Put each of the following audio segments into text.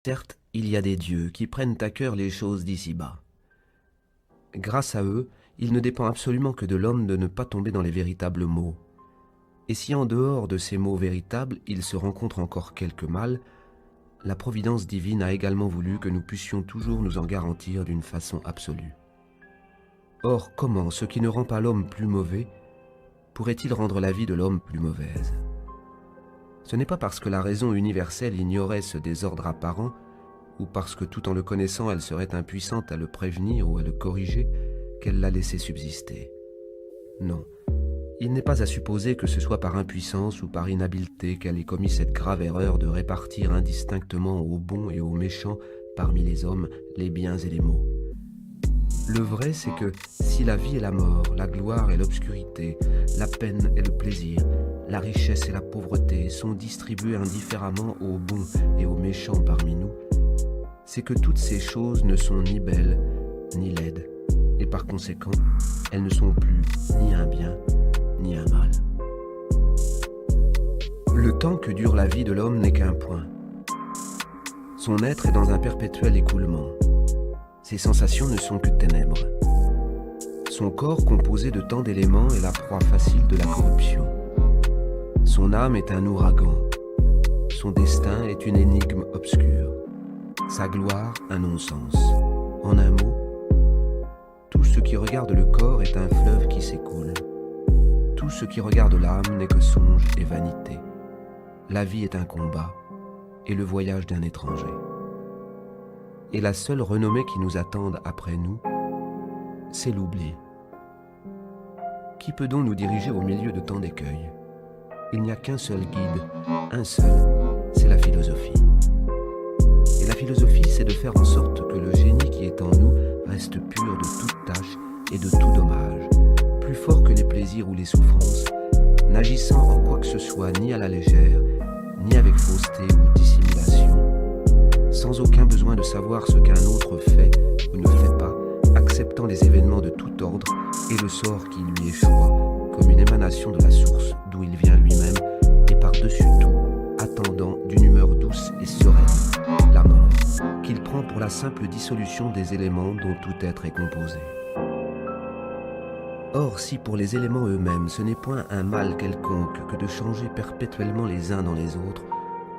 Certes, il y a des dieux qui prennent à cœur les choses d'ici-bas. Grâce à eux, il ne dépend absolument que de l'homme de ne pas tomber dans les véritables maux. Et si en dehors de ces maux véritables, il se rencontre encore quelque mal, la providence divine a également voulu que nous puissions toujours nous en garantir d'une façon absolue. Or, comment ce qui ne rend pas l'homme plus mauvais pourrait-il rendre la vie de l'homme plus mauvaise? Ce n'est pas parce que la raison universelle ignorait ce désordre apparent, ou parce que tout en le connaissant elle serait impuissante à le prévenir ou à le corriger, qu'elle l'a laissé subsister. Non, il n'est pas à supposer que ce soit par impuissance ou par inhabileté qu'elle ait commis cette grave erreur de répartir indistinctement aux bons et aux méchants parmi les hommes les biens et les maux. Le vrai, c'est que si la vie et la mort, la gloire et l'obscurité, la peine et le plaisir, la richesse et la pauvreté sont distribuées indifféremment aux bons et aux méchants parmi nous, c'est que toutes ces choses ne sont ni belles ni laides, et par conséquent, elles ne sont plus ni un bien ni un mal. Le temps que dure la vie de l'homme n'est qu'un point. Son être est dans un perpétuel écoulement. Ses sensations ne sont que ténèbres. Son corps, composé de tant d'éléments, est la proie facile de la corruption. Son âme est un ouragan. Son destin est une énigme obscure. Sa gloire, un non-sens. En un mot, tout ce qui regarde le corps est un fleuve qui s'écoule. Tout ce qui regarde l'âme n'est que songe et vanité. La vie est un combat et le voyage d'un étranger. Et la seule renommée qui nous attende après nous, c'est l'oubli. Qui peut donc nous diriger au milieu de tant d'écueils? Il n'y a qu'un seul guide, un seul, c'est la philosophie. Et la philosophie, c'est de faire en sorte que le génie qui est en nous reste pur de toute tâche et de tout dommage, plus fort que les plaisirs ou les souffrances, n'agissant en quoi que ce soit ni à la légère, ni avec fausseté ou dissimulation, sans aucun besoin de savoir ce qu'un autre fait ou ne fait pas, acceptant les événements de tout ordre et le sort qui lui échoit, comme une émanation de la source d'où il vient lui-même, et par-dessus tout, attendant d'une humeur douce et sereine, la mort, qu'il prend pour la simple dissolution des éléments dont tout être est composé. Or, si pour les éléments eux-mêmes ce n'est point un mal quelconque que de changer perpétuellement les uns dans les autres,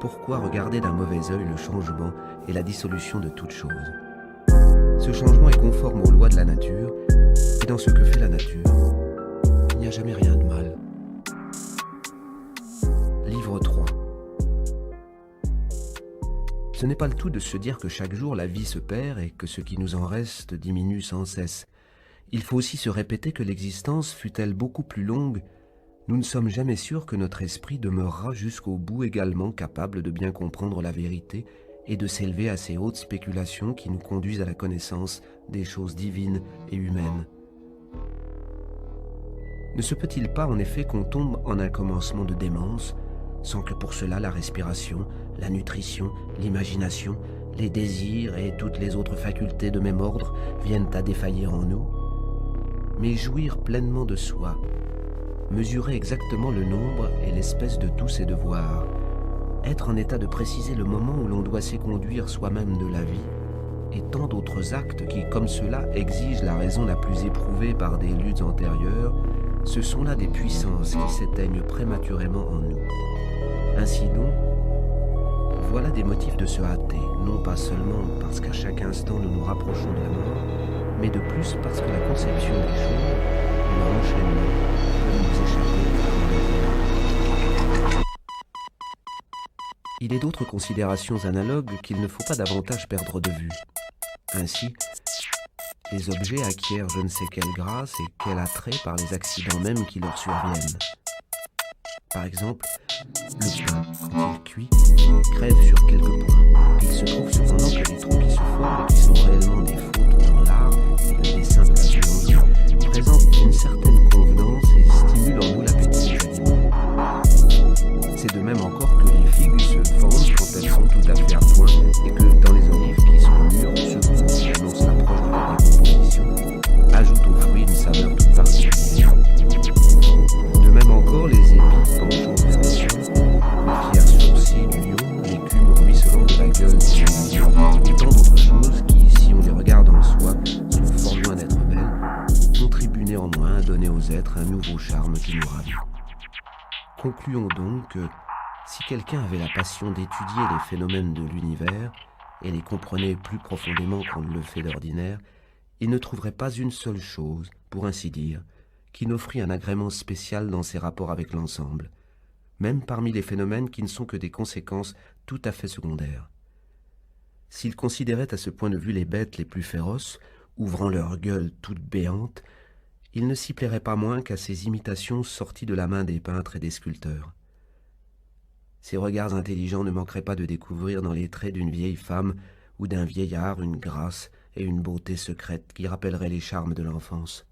pourquoi regarder d'un mauvais œil le changement et la dissolution de toute chose? Ce changement est conforme aux lois de la nature, et dans ce que fait la nature, il n'y a jamais rien de mal. Livre 3. Ce n'est pas le tout de se dire que chaque jour la vie se perd et que ce qui nous en reste diminue sans cesse. Il faut aussi se répéter que l'existence, fût-elle beaucoup plus longue, nous ne sommes jamais sûrs que notre esprit demeurera jusqu'au bout également capable de bien comprendre la vérité et de s'élever à ces hautes spéculations qui nous conduisent à la connaissance des choses divines et humaines. Ne se peut-il pas en effet qu'on tombe en un commencement de démence, sans que pour cela la respiration, la nutrition, l'imagination, les désirs et toutes les autres facultés de même ordre viennent à défaillir en nous? Mais jouir pleinement de soi, mesurer exactement le nombre et l'espèce de tous ses devoirs, être en état de préciser le moment où l'on doit s'éconduire soi-même de la vie, et tant d'autres actes qui, comme cela, exigent la raison la plus éprouvée par des luttes antérieures, ce sont là des puissances qui s'éteignent prématurément en nous. Ainsi donc, voilà des motifs de se hâter, non pas seulement parce qu'à chaque instant nous nous rapprochons de la mort, mais de plus parce que la conception des choses, leur enchaînement, peut nous échapper. Il est d'autres considérations analogues qu'il ne faut pas davantage perdre de vue. Ainsi, les objets acquièrent je ne sais quelle grâce et quel attrait par les accidents mêmes qui leur surviennent. Par exemple, le pain, quand il cuit, crève sur quelques points. Il se trouve cependant que les trous qui se forment et qui sont réellement des fautes dans l'art et le dessin de la géologie présentent une certaine convenance et stimulent en nous l'appétit des aliments. C'est de même encore que les figues se fendent quand elles sont tout à fait à point et que dans les olives qui sont mûres, ce goût qui annonce l'approche de la décomposition ajoute aux fruits une saveur toute particulière. De même encore, les épis penchant vers les cieux, les fiers sourcils du lion, l'écume ruisselant de la gueule nouveau charme qui nous ravit. Concluons donc que si quelqu'un avait la passion d'étudier les phénomènes de l'univers et les comprenait plus profondément qu'on ne le fait d'ordinaire, il ne trouverait pas une seule chose, pour ainsi dire, qui n'offrit un agrément spécial dans ses rapports avec l'ensemble, même parmi les phénomènes qui ne sont que des conséquences tout à fait secondaires. S'il considérait à ce point de vue les bêtes les plus féroces, ouvrant leur gueule toute béante, il ne s'y plairait pas moins qu'à ces imitations sorties de la main des peintres et des sculpteurs. Ses regards intelligents ne manqueraient pas de découvrir dans les traits d'une vieille femme ou d'un vieillard une grâce et une beauté secrète qui rappelleraient les charmes de l'enfance.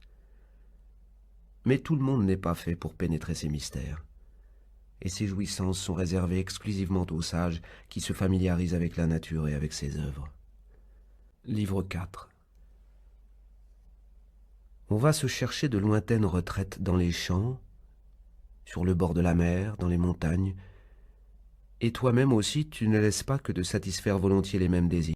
Mais tout le monde n'est pas fait pour pénétrer ces mystères, et ces jouissances sont réservées exclusivement aux sages qui se familiarisent avec la nature et avec ses œuvres. Livre 4. On va se chercher de lointaines retraites dans les champs, sur le bord de la mer, dans les montagnes, et toi-même aussi tu ne laisses pas que de satisfaire volontiers les mêmes désirs.